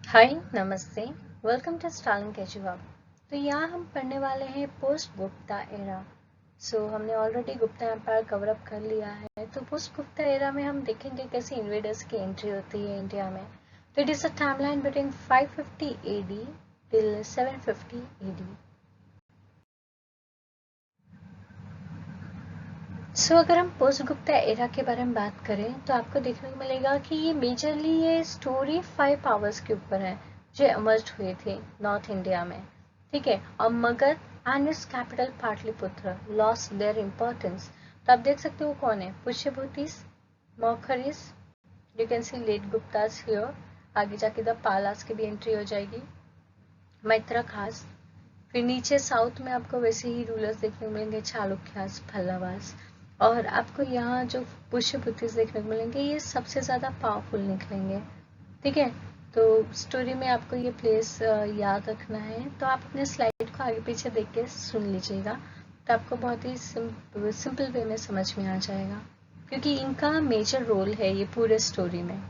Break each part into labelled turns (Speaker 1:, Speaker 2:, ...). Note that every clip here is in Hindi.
Speaker 1: हाय नमस्ते, वेलकम टू स्टार्लिंग एजुहब। तो यहाँ हम पढ़ने वाले हैं पोस्ट गुप्ता एरा। हमने already Gupta empire cover up कर लिया है। तो पोस्ट गुप्ता एरा में हम देखेंगे कैसे इन्वेडर्स की एंट्री होती है इंडिया में। तो it is a timeline between 550 AD till 750 AD। अगर हम पोस्ट गुप्ता एरा के बारे में बात करें तो आपको देखने को मिलेगा कि ये स्टोरी 5 पावर्स के ऊपर है जो एमर्ज हुए थे नॉर्थ इंडिया में। ठीक है, और Magadha and its capital Pataliputra lost their importance. तो आप देख सकते हो कौन है, Pushyabhutis, Maukharis, you can see late Guptas here. आगे जाके द पालास की भी एंट्री हो जाएगी, मैत्रा खास। फिर नीचे साउथ में आपको वैसे ही रूलर्स देखने को मिलेंगे, चालुक्यास, पल्लवास। और आपको यहाँ जो पुष्यभूतिस देखने को मिलेंगे ये सबसे ज़्यादा पावरफुल निकलेंगे। ठीक है, तो स्टोरी में आपको ये प्लेस याद रखना है। तो आप अपने स्लाइड को आगे पीछे देख के सुन लीजिएगा, तो आपको बहुत ही सिंपल वे में समझ में आ जाएगा, क्योंकि इनका मेजर रोल है ये पूरे स्टोरी में।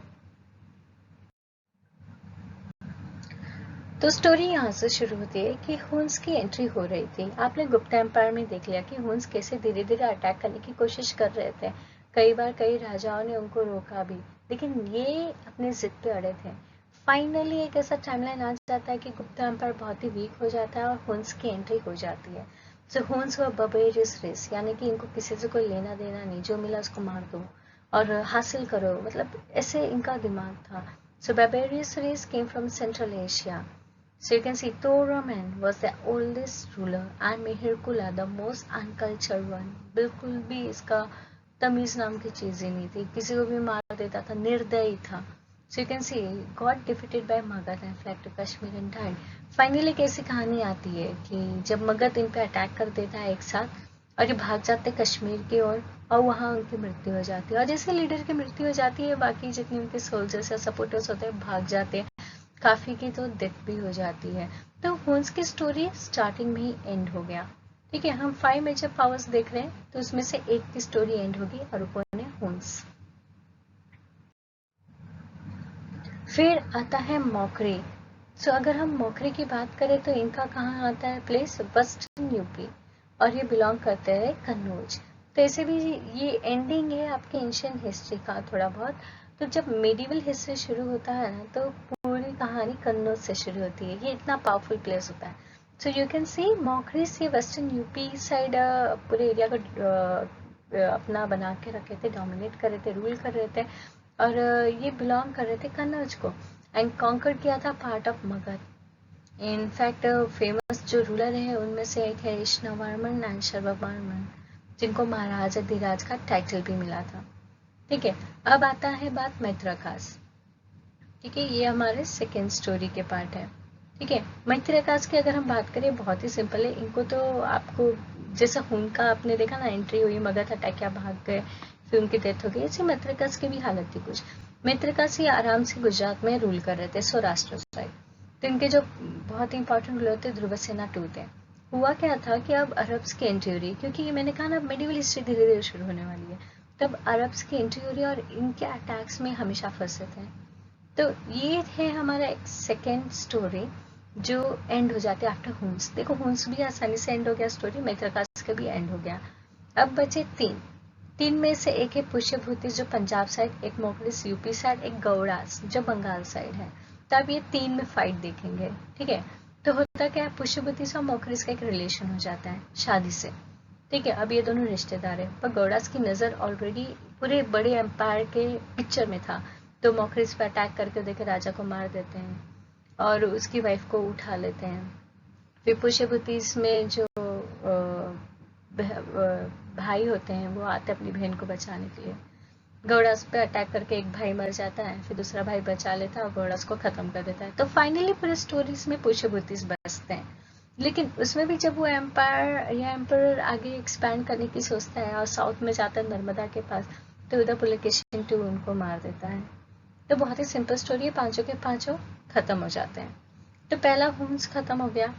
Speaker 1: तो स्टोरी यहाँ से शुरू होती है कि हुन्स की एंट्री हो रही थी। आपने गुप्ता एम्पायर में देख लिया कि हुन्स कैसे धीरे धीरे अटैक करने की कोशिश कर रहे थे। कई बार कई राजाओं ने उनको रोका भी, लेकिन ये अपनी जिद पे अड़े थे। फाइनली एक ऐसा टाइमलाइन आ जाता है कि गुप्ता एम्पायर बहुत ही वीक हो जाता है और हुन्स की एंट्री हो जाती है। हुन्स व बर्बेरियस रेस, यानी कि इनको किसी से कोई लेना देना नहीं, जो मिला उसको मार दो और हासिल करो, मतलब ऐसे इनका दिमाग था। Barbarious race came from Central Asia. So you can see Toraman was the oldest ruler and Mihirkula the most uncultured one. बिल्कुल भी इसका तमीज नाम की चीज ही नहीं थी, किसी को भी मार देता था, निर्दयी था। So you can see got defeated by Magad and fled to Kashmir and died. Finally एक ऐसी कहानी आती है कि जब मगध इन पे अटैक कर देता है एक साथ और ये भाग जाते कश्मीर की ओर और वहाँ उनकी मृत्यु हो जाती है। और जैसे लीडर की मृत्यु हो जाती है, बाकी जितने उनके सोल्जर्स या सपोर्टर्स होते हैं भाग जाते हैं, काफी की तो डेथ भी हो जाती है। तो हुन्स की स्टोरी स्टार्टिंग में ही एंड हो गया। ठीक है, हम 5 मेजर पावर्स देख रहे हैं, तो उसमें से एक की स्टोरी एंड होगी और वो है हुन्स। फिर आता है मौखरी। अगर हम मौखरी की बात करें तो इनका कहाँ आता है प्लेस, वेस्टर्न यूपी, और ये बिलोंग करते हैं कन्नौज। तो ऐसे भी ये एंडिंग है आपके एंशियंट हिस्ट्री का थोड़ा बहुत। तो जब मेडिवल हिस्ट्री शुरू होता है ना, तो पूरी कहानी कन्नौज से शुरू होती है। ये इतना पावरफुल प्लेस होता है। यू कैन सी मौखरी से वेस्टर्न यूपी साइड पूरे एरिया को अपना बना के रखे थे, डोमिनेट कर रहे थे, रूल कर रहे थे। और ये बिलोंग कर रहे थे कन्नौज को एंड कॉन्कर किया था part of Magadh. In fact famous जो रूलर है उनमें से एक है इश्नवर्मन एंड शर्ववर्मन, जिनको महाराज अधिराज का टाइटल भी मिला था। ठीक है, अब आता है बात मैत्रकास। ठीक है, ये हमारे सेकेंड स्टोरी के पार्ट है। ठीक है, मैत्रकास की अगर हम बात करें बहुत ही सिंपल है। इनको तो आपको जैसा हुन का आपने देखा ना, एंट्री हुई, मगध अटैक किया, भाग गए, फिर उनकी डेथ हो गई, ऐसे मैत्रकास की भी हालत थी कुछ। मैत्रकास ही आराम से गुजरात में रूल कर रहे थे, सौराष्ट्र साइड। तो इनके जो बहुत ही इंपॉर्टेंट रूलर थे ध्रुवसेना टू थे। हुआ क्या था कि अब अरब्स की एंट्री हो रही है, क्योंकि ये मैंने कहा ना मेडिवल हिस्ट्री धीरे धीरे शुरू होने वाली है। तब अरब्स की एंट्री हो रही है और इनके अटैक्स में हमेशा फंसे थे। तो ये है हमारा एक सेकेंड स्टोरी जो एंड हो जाते हैं आफ्टर हुन्स। देखो हुन्स भी आसानी से एंड हो गया स्टोरी, मैत्रकास का भी एंड हो गया। अब बचे तीन में से एक है पुष्यभूति जो पंजाब साइड, एक मोगलिस यूपी साइड, एक गौड़ास जो बंगाल साइड है। तो अब ये 3 में फाइट देखेंगे। ठीक है, तो होता क्या है, पुष्यभूति से और मोगलिस का एक रिलेशन हो जाता है शादी से। ठीक है, अब ये दोनों रिश्तेदार है, पर गौड़ास की नजर ऑलरेडी पूरे बड़े एम्पायर के पिक्चर में था। तो मोखरिस पे अटैक करके देखे राजा को मार देते हैं और उसकी वाइफ को उठा लेते हैं। फिर पुष्यभूतिस में जो भाई होते हैं वो आते अपनी बहन को बचाने के लिए। गौड़ास पे अटैक करके एक भाई मर जाता है, फिर दूसरा भाई बचा लेता है और गौड़ास को खत्म कर देता है। तो फाइनली पूरे स्टोरीज में पुष्यभूतिस बचते हैं। लेकिन उसमें भी जब वो एम्पायर या एम्पर आगे एक्सपैंड करने की सोचता है और साउथ में जाता है नर्मदा के पास, तो उधर पुलकेशिन टू उनको मार देता है। तो बहुत ही सिंपल स्टोरी है, पांचों के पांचों खत्म हो जाते हैं। तो पहला हुन्स खत्म हो गया,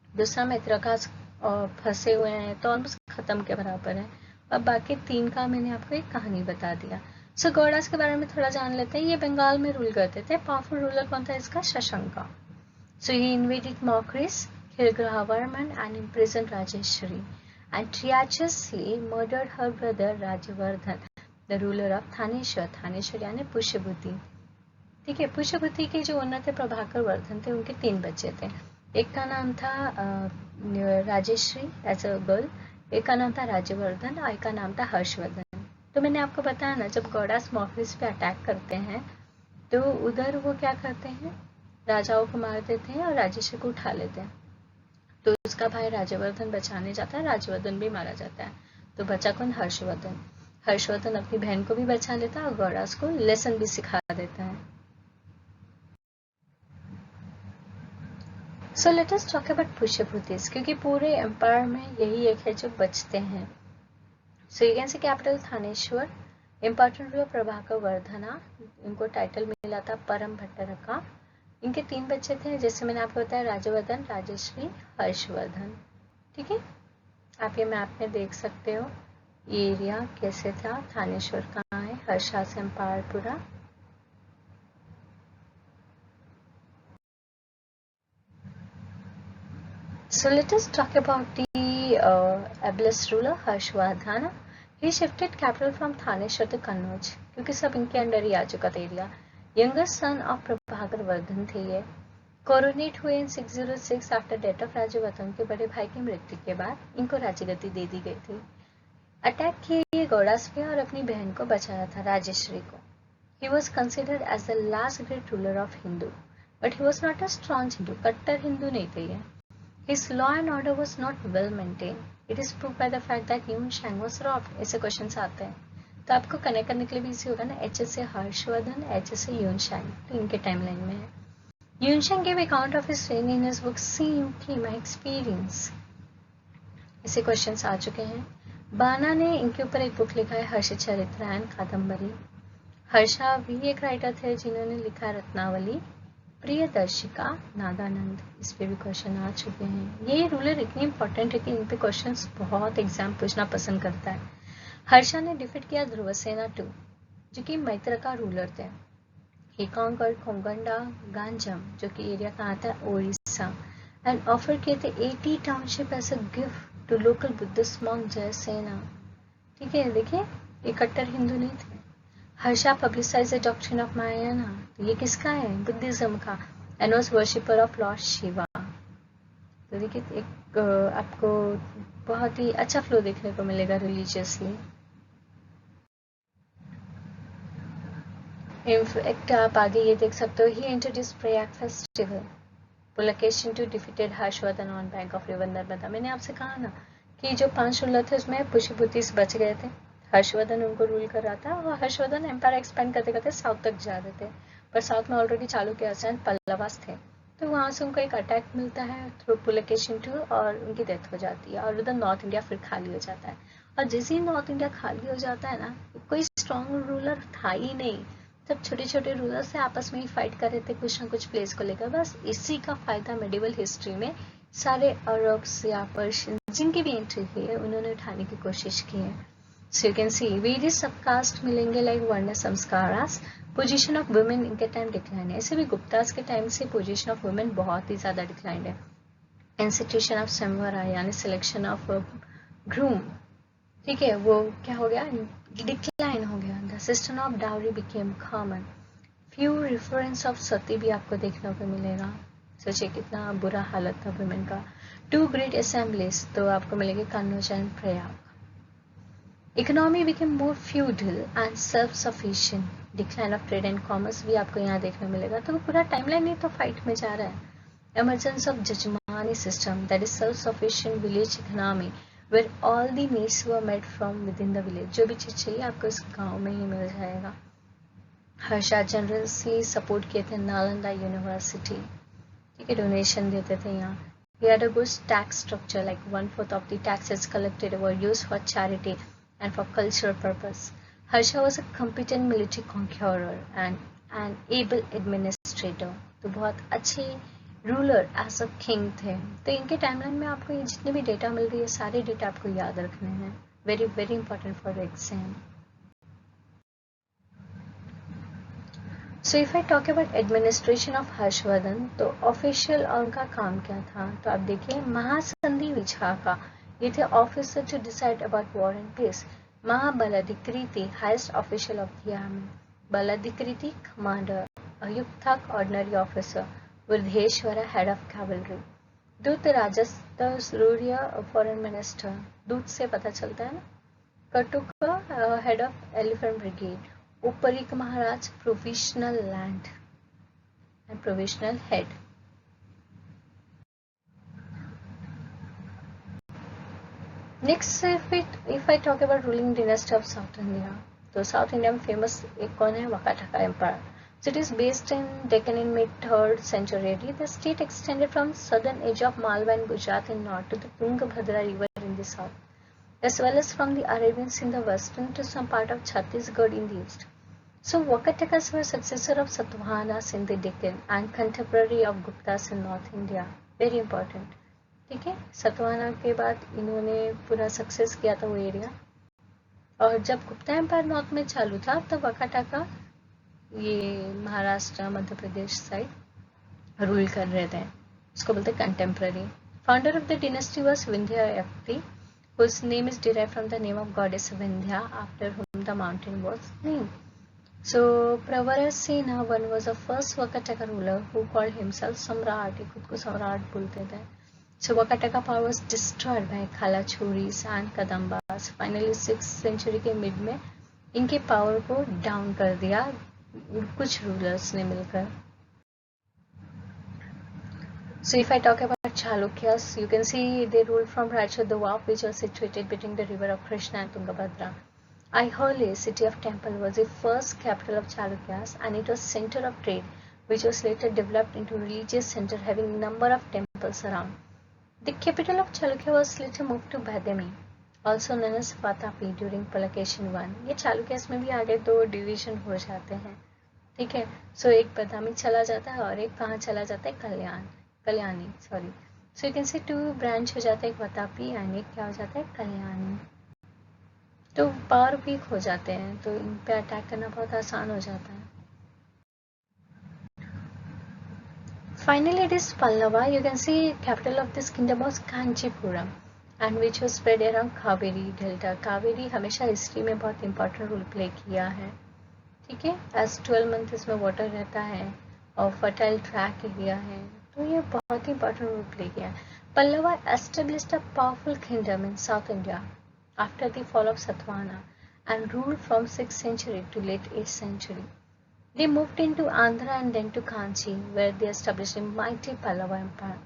Speaker 1: दूसरा मैत्रकास फंसे हुए हैं तो ऑलमोस्ट खत्म के बराबर है। अब बाकी 3 का मैंने आपको एक कहानी बता दिया। सो गौड़ास के बारे में थोड़ा जान लेते हैं। ये बंगाल में रूल करते थे। पावरफुल रूलर कौन था इसका? शशंका। सो ही invaded मॉक्रिस, killed Grahavarman and imprisoned Rajeshwari, and treacherously murdered her brother Rajavardhan, the ruler of Thaneshwar. Thaneshwar यानी पुष्यभूति। ठीक है, पुष्यभूति के जो ओनर थे प्रभाकर वर्धन थे, उनके 3 बच्चे थे। एक का नाम था राजेश्वरी एज अ गर्ल, एक का नाम था राजवर्धन और एक का नाम था हर्षवर्धन। तो मैंने आपको बताया ना, जब गौड़ास मॉक्रिस पे अटैक करते हैं तो उधर वो क्या करते हैं, राजाओं को मार देते हैं और राजेश्वरी को उठा लेते हैं। तो उसका भाई राजवर्धन बचाने जाता है, राजवर्धन भी मारा जाता है। तो बचा कौन? हर्षवर्धन। हर्षवर्धन अपनी बहन को भी बचा लेता है और गौड़ास को लेसन भी सिखा देता है। So let us talk about Pushyabhutis, क्योंकि पूरे एम्पायर में यही एक है जो बचते हैं। So you can see capital Thaneshwar, important ruler Prabhakar Vardhana, इनको टाइटल मिला था परम भट्टर का। इनके 3 बच्चे थे, जैसे मैंने आपको बताया, राजवर्धन, राजेश्वरी, हर्षवर्धन। ठीक है, आप ये मैप में देख सकते हो ये एरिया कैसे था। थानेश्वर कहाँ है? हर्षास एम्पायर पूरा। So let us talk about the ableist ruler Harshvardhana. He shifted capital from Thaneshwar to Kannauj, क्योंकि सब इनके अंडर ही आ चुका था area. Youngest son of Prabhakar Vardhan थे ये। कोरोनेट हुए इन 606 आफ्टर डेथ ऑफ राजवर्धन के बड़े भाई की मृत्यु के बाद इनको राज्यगद्दी दे दी गई थी। अटैक किए ये गौड़ास पे और अपनी बहन को बचाया था, राजेश्वरी को। He was considered as the last great ruler of Hindu, but he was not a strong Hindu. कट्टर हिंदू नहीं थे ये। His law and order was not well maintained. It is proved by the fact that Yuan Shang was robbed. ऐसे क्वेश्चंस आते हैं तो आपको कनेक्ट करने के लिए भी इजी होगा ना, एच से हर्षवर्धन, एच से यून शैंग, तो इनके टाइमलाइन में है। यून शैंग gave account of his reign in his book See UK My Experience. ऐसे क्वेश्चंस आ चुके हैं। बाना ने इनके ऊपर एक बुक लिखा है, हर्षचरित्रायण कादम्बरी। हर्षा भी एक राइटर थे जिन्होंने लिखा रत्नावली। प्रियदर्शिका नागानंद, इस पे भी क्वेश्चन आ चुके हैं। ये रूलर इतनी इंपॉर्टेंट है कि इन पे क्वेश्चंस बहुत एग्जाम पूछना पसंद करता है। हर्षा ने डिफीट किया ध्रुवसेना 2, जो कि मैत्र का रूलर थे। ही कॉन्कर्ड कोंगंडा गांजम, जो कि एरिया कहाँ था? ओडिशा, एंड ऑफर किए थे 80 township as a gift to local Buddhist monk Jayasena. ठीक है, देखिए ये कट्टर हिंदू नहीं थे। Harsha publicise the doctrine of Mahayana, तो ये किसका है? बुद्धिज्म का, and was worshipper of lord Shiva. तो देखिए एक आपको बहुत ही अच्छा फ्लो देखने को मिलेगा रिलीजियसली। इनफैक्ट आप आगे ये देख सकते हो, he introduced Prayag festival, Pulakeshin two defeated Harshavardhana on bank of river Narmada. मैंने आपसे कहा ना कि जो 5 रूलर थे उसमें पुष्यभूतिस बच गए थे। हर्षवर्धन उनको रूल कर रहा था और हर्षवर्धन एम्पायर एक्सपेंड करते करते साउथ तक जा रहे थे, पर साउथ में ऑलरेडी चालुक्य एंड पल्लवास थे। तो वहां से उनको एक अटैक मिलता है थ्रू पुलकेशिन टू और उनकी डेथ हो जाती है और उधर नॉर्थ इंडिया फिर खाली हो जाता है। और जैसे ही नॉर्थ इंडिया खाली हो जाता है ना, कोई स्ट्रॉन्ग रूलर था ही नहीं, सब छोटे छोटे रूलर से आपस में ही फाइट कर रहे थे कुछ ना कुछ प्लेस को लेकर। बस इसी का फायदा मेडिवल हिस्ट्री में सारे अरब्स या पर्शियन जिनकी भी एंट्री हुई है उन्होंने उठाने की कोशिश की है। सो you can see various subcaste मिलेंगे लाइक वर्ण संस्कारास। पोजीशन ऑफ वुमेन इनके टाइम डिक्लाइन है, ऐसे भी गुप्तास के टाइम से पोजीशन ऑफ वुमेन बहुत ही ज्यादा डिक्लाइन है। इंस्टीट्यूशन ऑफ संवरा यानी सिलेक्शन ऑफ ग्रूम, ठीक है, वो क्या हो गया? डिक्लाइन हो गया। The system of dowry became common. Few reference of sati भी आपको देखने को मिलेगा। सोचिए कितना बुरा हालत था वुमेन का। 2 ग्रेट असेंबलीज तो आपको मिलेंगे Kannauj and Prayag. Economy became more feudal and self sufficient. Decline of trade and commerce भी आपको यहाँ देखने मिलेगा। तो पूरा टाइमलाइन ही तो फाइट में जा रहा है। Emergence of jajmani system, that is self sufficient village economy where all the needs were met from within the village. जो भी चीज चाहिए आपको इस गांव में ही मिल जाएगा। हर्षा जनरली सपोर्ट किए थे नालंदा यूनिवर्सिटी, ठीक है, डोनेशन देते थे यहाँ। He had a good tax structure, like 1/4 of the taxes collected were used for charity and for cultural purpose. Harsha was a competent military conqueror and an able administrator. तो बहुत अच्छे रूलर एज अ किंग थे। तो इनके टाइमलाइन में आपको ये जितने भी डेटा मिल रही है सारे डेटा आपको याद रखने हैं, very very important for exam. So if I talk about administration of Harshvardhan, तो ऑफिशियल उनका काम क्या था, तो आप देखिए महासंधि विशाखा, ये थे officer to decide about war and peace. Mahabaladhikriti highest official of the army, Baladhikriti commander, Ayuktaka ordinary officer, Vriddheshwara head of cavalry, दूत राजस्व सूर्य फॉरेन मिनिस्टर, दूत से पता चलता है ना. Katuka head of elephant brigade, Uparika Maharaja provisional land and provisional head. Next if I talk about ruling dynasty of south India, तो साउथ इंडिया में फेमस एक कौन है, Vakataka empire. So it is based in Deccan in mid-3rd century. The state extended from southern edge of Malwa and Gujarat in north to the Tungabhadra river in the south, as well as from the Arabians in the western to some part of Chhattisgarh in the east. So Vakatakas were successor of Satavahanas in the Deccan and contemporary of Guptas in North India. Very important. ठीक है, सतवाहना के बाद इन्होंने पूरा सक्सेस किया था वो एरिया. और जब गुप्ता एम्पायर नॉर्थ में चालू था तब वाकाटका ये महाराष्ट्र मध्य प्रदेश साइड रूल कर रहे थे. इसको बोलते contemporary. Founder of the dynasty was Vindhyashakti, whose name is derived from the name of goddess Vindhya, after whom the mountain was named. So Pravarasena one was the first Vakataka ruler who called himself Samrat. खुद को सम्राट बोलते थे. So Vakataka power was destroyed by Kalachuris and Kadambas. Finally 6th century के मिड में इनके पावर को डाउन कर दिया कुछ रूलर्स ने मिलकर. So if I talk about Chalukyas, you can see they ruled from Rajadwap, which was situated between the river of Krishna and Tungabhadra. Aihole, city of temple, was the first capital of Chalukyas, and it was center of trade, which was later developed into religious center having number of temples around. The capital of Chalukya was later moved to Badami, also known as Vatapi during Pulakeshin I. ये Chalukyas में भी आगे दो डिवीजन हो जाते हैं. ठीक है, सो एक बदामी चला जाता है और एक कहाँ चला जाता है, Kalyani. Sorry. So you can say two branch हो जाता है, एक वतापी एंड एक क्या हो जाता है, कल्याणी. तो पावर वीक हो जाते हैं तो इन पे अटैक करना बहुत आसान हो जाता है. Finally it is Pallava. You can see capital of this kingdom was Kanchipuram and which was spread around Kaveri delta. Kaveri हमेशा हिस्ट्री में बहुत इंपॉर्टेंट रोल प्ले किया है. ठीक है, एज 12 मंथ इसमें वाटर रहता है और फर्टाइल ट्रैक एरिया है, तो ये बहुत ही इंपॉर्टेंट रोल प्ले किया है. Pallava established a powerful kingdom in south India after the fall of Satavahana and ruled from 6th century to late 8th century. They moved into Andhra and then to Kanchi, where they established a mighty Pallava empire.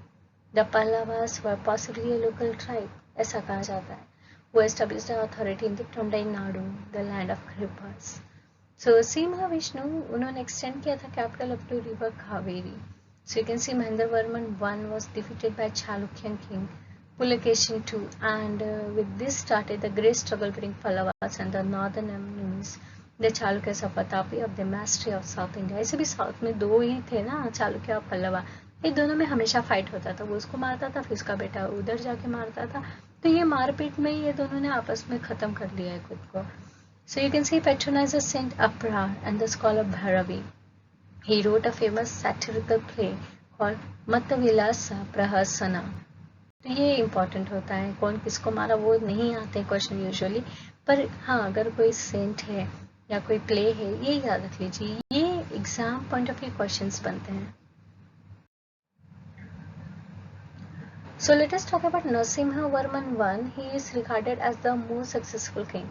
Speaker 1: The Pallavas were possibly a local tribe, ऐसा कहा जाता है, who established an authority in the Tondai Nadu, the land of Kripas. So see Mahavishnu, उन्होंने extend किया था capital up to river Kaveri. So you can see Mahendravarman I was defeated by Chalukyan king Pulakeshin II, and with this started the great struggle between Pallavas and the northern enemies, the Chalukyas of Vatapi, of the mastery of South India. ऐसे भी साउथ में दो ही थे ना, चालुक्य और पल्लवा. ये दोनों में हमेशा फाइट होता था, वो उसको मारता था फिर उसका बेटा उधर जाके मारता था, तो ये मारपीट में ये दोनों ने आपस में खत्म कर लिया है खुद को. So you can see patronized Saint Aprar and the scholar Bhairavi. He wrote a famous satirical play called Matavilasa Prahasana. तो ये इम्पॉर्टेंट होता है, कौन किसको मारा वो नहीं आते क्वेश्चन यूजुअली, पर हाँ अगर कोई सेंट है या कोई प्ले है ये याद रख लीजिए, ये exam point of view questions बनते हैं. So let us talk about Narasimha Varman I. He is regarded as the most successful king.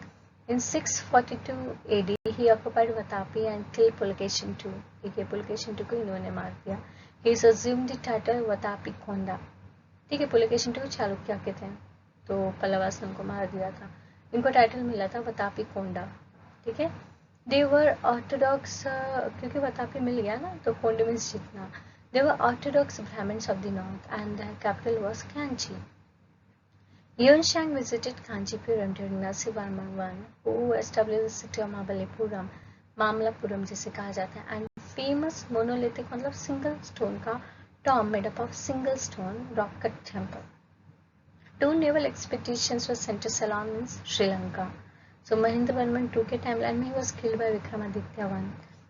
Speaker 1: In 642 AD, he occupied Vatapi and killed Pulakeshin II. ठीक है, Pulakeshin II को इन्होंने मार दिया. He is assumed the title Vatapi Konda. ठीक है, पुलकेशिन II चालुक्य के थे, तो पल्लवास ने उनको मार दिया था. इनको टाइटल मिला था वतापी कोंडा. ठीक है, दे वर ऑर्थोडॉक्स, क्योंकि वतापी मिल गया ना तो कोंडा मीन्स जितना. They were orthodox Brahmins of the north and their capital was Kanchi. Yuan visited Kanchipuram during Narasimhavarman I, who established the city of Mabalipuram, Mamallapuram जिसे कहा जाता है, and famous monolithic मतलब single stone का tomb made up of single stone rock cut temple. 2 naval expeditions were sent to Ceylon in Sri Lanka. So Mahendravarman II के timeline में he was killed by Vikramaditya I.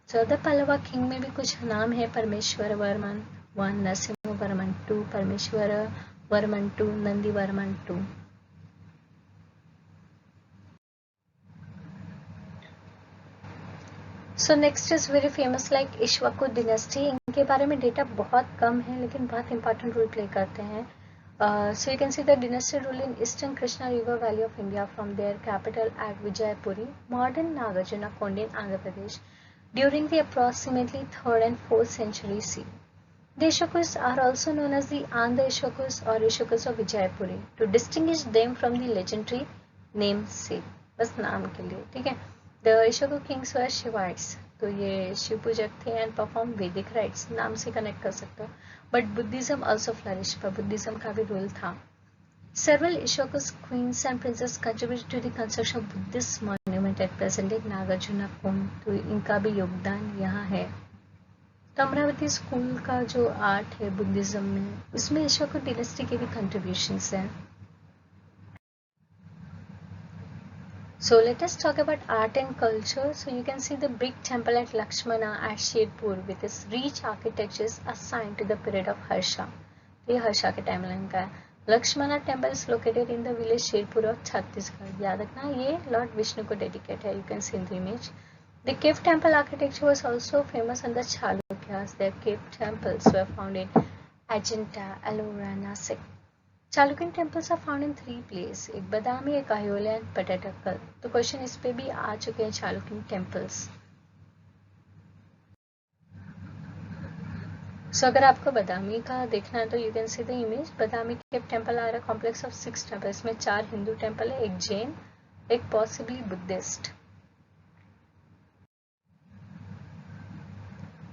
Speaker 1: So other Pallava king में भी कुछ नाम है, परमेश्वर वर्मन 1, नरसिम्हा वर्मन 2, परमेश्वर Varman 2, Nandi Varman 2। So next is very famous like Ikshvaku dynasty. इनके बारे में डेटा बहुत कम है लेकिन बहुत इंपॉर्टेंट रोल प्ले करते हैं। So you can see the dynasty rule in eastern Krishna River Valley of India from their capital at Vijayapuri, modern Nagarjunakonda in Andhra Pradesh, during the approximately 3rd and 4th century CE. The Ishakus are also known as the Andhra Ishakus or Ishakus of Vijayapuri to distinguish them from the legendary namesake. बस नाम के लिए, ठीक है। The Ishaku kings were Shivites, तो ये शिव पूजक थे एंड परफॉर्म वैदिक राइट्स, नाम से कनेक्ट कर सकते हो। बट बुद्धिज्म ऑल्सो फ्लरिश, पर बुद्धिज्म का भी रोल था। Several Ishakus queens and princes contributed to the construction of Buddhist monument at present day नागार्जुनकोंड, तो इनका भी योगदान यहाँ है। तो अमरावती स्कूल का जो आर्ट है बुद्धिज्म में, उसमें इशोकु डिनेस्टी के भी कंट्रीब्यूशंस हैं। So let us talk about art and culture. So you can see the big temple at Lakshmana at Sherpur with its rich architectures assigned to the period of Harsha. ये हर्षा के टाइमलाइन का है। Lakshmana temple is located in the village Sherpur of Chhattisgarh. याद रखना ये लॉर्ड विष्णु को डेडिकेट है। You can see in the image. The cave temple architecture was also famous under Chalukyas. There cave temples were found in Ajanta, Ellora, Nashik. Chalukyan temples are found in 3 place, एक बदामी, एक अयोध्या एंड पट्टडकल। तो क्वेश्चन इस पे भी आ चुके हैं चालुक्यन टेम्पल्स। सो अगर आपको बदामी का देखना है तो you can see the image. Badami cave temple are a complex of 6 temples. इसमें 4 हिंदू टेम्पल है, एक जैन, एक possibly Buddhist.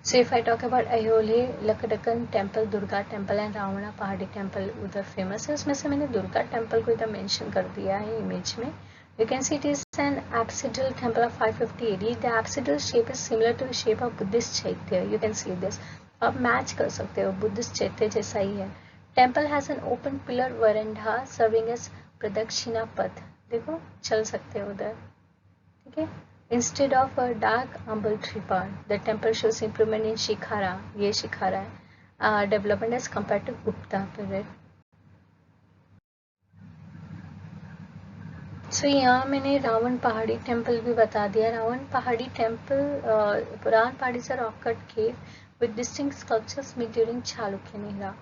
Speaker 1: So if I talk about Ayole, Lakadakan temple, Durga temple and Ravana Pahadi temple उधर फेमस है। उसमें से मैंने दुर्गा टेम्पल को इधर मेंशन कर दिया है इमेज में। You can see it is an apsidal temple of 550 AD. The apsidal shape is similar to the shape of Buddhist chaitya. You can see this. आप मैच कर सकते हो, बुद्धिस्ट चैत्य जैसा ही है। Temple has an open pillar veranda serving as प्रदक्षिणा पथ। देखो चल सकते हो उधर, ठीक है। Instead of a dark amber tree part, the temple shows improvement in Shikhara. ये शिखारा है, development as compared to Gupta period. So यहाँ मैंने रावण पहाड़ी टेम्पल भी बता दिया। रावण पहाड़ी टेम्पल, पुरान पहाड़ी से rock cut cave with distinct sculptures made during Chalukya era.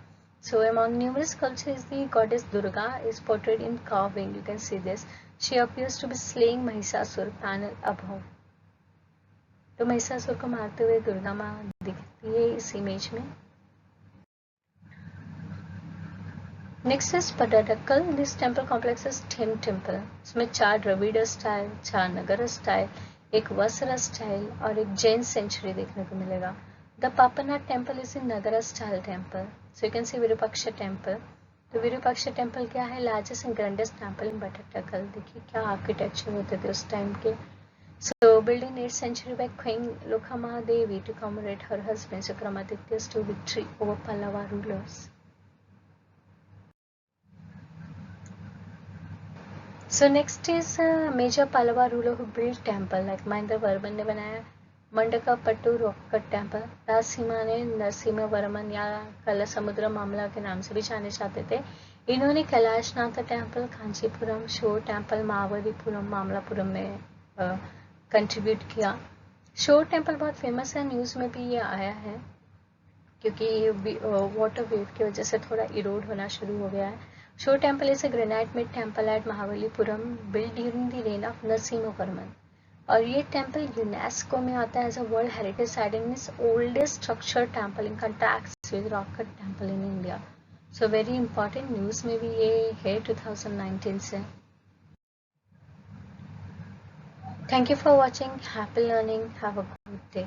Speaker 1: So among numerous sculptures, the goddess Durga is portrayed in carving. You can see this. She appears to be slaying Mahishasur, panel above. तो महिषासुर को मारते हुए दुर्गा माँ दिखती है इस इमेज में। Next is Pattadakal. This temple complex is 10 temple. इसमें 4 द्रविड़ स्टाइल, 4 नगर स्टाइल, एक वसरा स्टाइल और एक जैन सेंचुरी देखने को मिलेगा। The Papanath temple is in Nagar style temple. So you can C Virupaksha temple. तो विरूपाक्ष टेम्पल क्या है? Largest and grandest temple in Pattadakal. देखिए क्या आर्किटेक्चर होते थे उस टाइम के। So built in 8th century by Queen Lokamadevi to commemorate her husband Vikramaditya's victory over Pallava rulers. So next is major Pallava ruler who built temple like Mahendra Varman ने बनाया मंडकापट्टू रॉककट टेम्पल। राजसीमा ने नरसिम्हा वर्मन या कला समुद्र मामला के नाम से भी जाने जाते थे। इन्होंने कैलाशनाथ टेम्पल, कांचीपुरम, शोर टेम्पल, महाबलीपुरम, मामलापुरम में कंट्रीब्यूट किया। शोर टेम्पल बहुत फेमस है, न्यूज़ में भी ये आया है क्योंकि वाटर वेव की वजह से थोड़ा इरोड होना शुरू हो गया है। Shore temple is a granite made temple at Mahabalipuram build during the reign of Narasimhavarman. और ये टेम्पल यूनेस्को में आता है as a world heritage site and is oldest structure temple in contact with rock cut temple in India. So very important, news में भी ये है 2019 से। Thank you for watching. Happy learning. Have a good day.